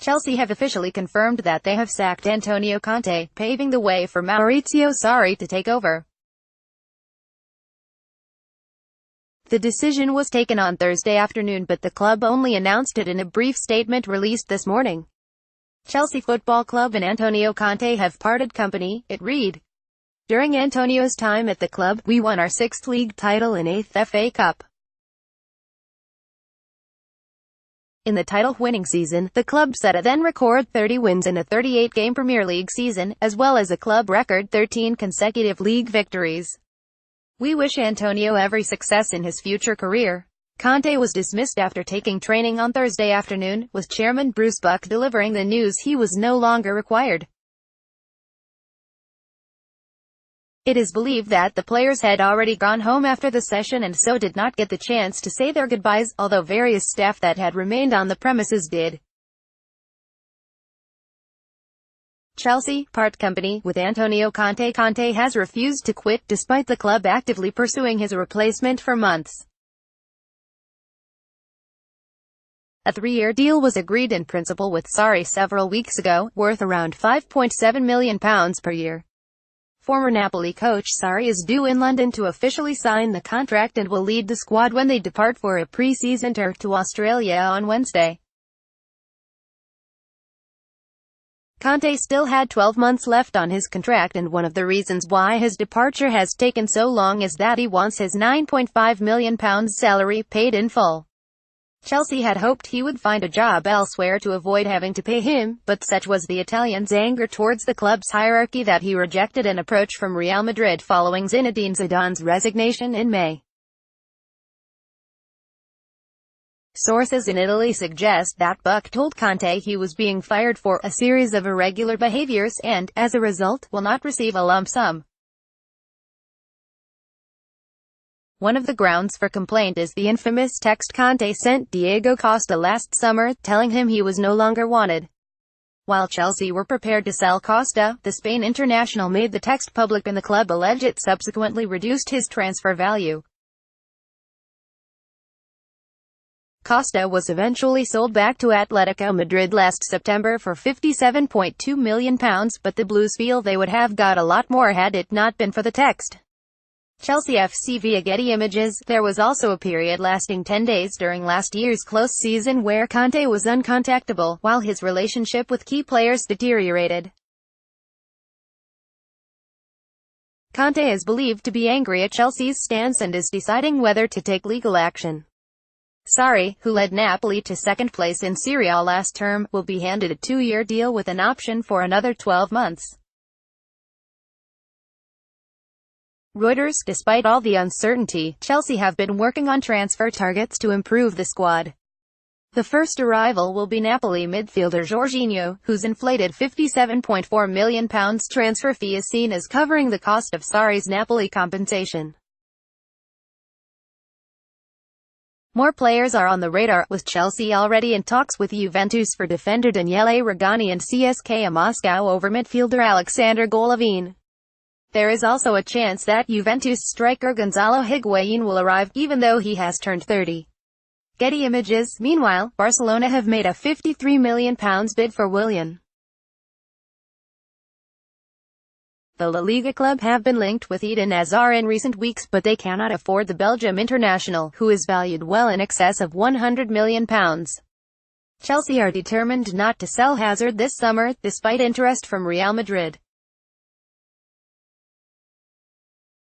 Chelsea have officially confirmed that they have sacked Antonio Conte, paving the way for Maurizio Sarri to take over. The decision was taken on Thursday afternoon, but the club only announced it in a brief statement released this morning. Chelsea Football Club and Antonio Conte have parted company, it read. During Antonio's time at the club, we won our 6th league title and 8th FA Cup. In the title-winning season, the club set a then-record 30 wins in a 38-game Premier League season, as well as a club record 13 consecutive league victories. We wish Antonio every success in his future career. Conte was dismissed after taking training on Thursday afternoon, with chairman Bruce Buck delivering the news he was no longer required. It is believed that the players had already gone home after the session and so did not get the chance to say their goodbyes, although various staff that had remained on the premises did. Chelsea part company with Antonio Conte. Conte has refused to quit despite the club actively pursuing his replacement for months. A 3-year deal was agreed in principle with Sarri several weeks ago, worth around £5.7 million per year. Former Napoli coach Sarri is due in London to officially sign the contract and will lead the squad when they depart for a pre-season tour to Australia on Wednesday. Conte still had 12 months left on his contract, and one of the reasons why his departure has taken so long is that he wants his £9.5 million salary paid in full. Chelsea had hoped he would find a job elsewhere to avoid having to pay him, but such was the Italian's anger towards the club's hierarchy that he rejected an approach from Real Madrid following Zinedine Zidane's resignation in May. Sources in Italy suggest that Buck told Conte he was being fired for a series of irregular behaviors and, as a result, will not receive a lump sum. One of the grounds for complaint is the infamous text Conte sent Diego Costa last summer, telling him he was no longer wanted. While Chelsea were prepared to sell Costa, the Spain international made the text public and the club alleged it subsequently reduced his transfer value. Costa was eventually sold back to Atletico Madrid last September for £57.2 million, but the Blues feel they would have got a lot more had it not been for the text. Chelsea FC via Getty Images. There was also a period lasting 10 days during last year's close season where Conte was uncontactable, while his relationship with key players deteriorated. Conte is believed to be angry at Chelsea's stance and is deciding whether to take legal action. Sarri, who led Napoli to second place in Serie A last term, will be handed a 2-year deal with an option for another 12 months. Reuters. Despite all the uncertainty, Chelsea have been working on transfer targets to improve the squad. The first arrival will be Napoli midfielder Jorginho, whose inflated £57.4 million transfer fee is seen as covering the cost of Sarri's Napoli compensation. More players are on the radar, with Chelsea already in talks with Juventus for defender Daniele Rugani and CSKA Moscow over midfielder Alexander Golovin. There is also a chance that Juventus striker Gonzalo Higuain will arrive, even though he has turned 30. Getty Images. Meanwhile, Barcelona have made a £53 million bid for Willian. The La Liga club have been linked with Eden Hazard in recent weeks, but they cannot afford the Belgium international, who is valued well in excess of £100 million. Chelsea are determined not to sell Hazard this summer, despite interest from Real Madrid.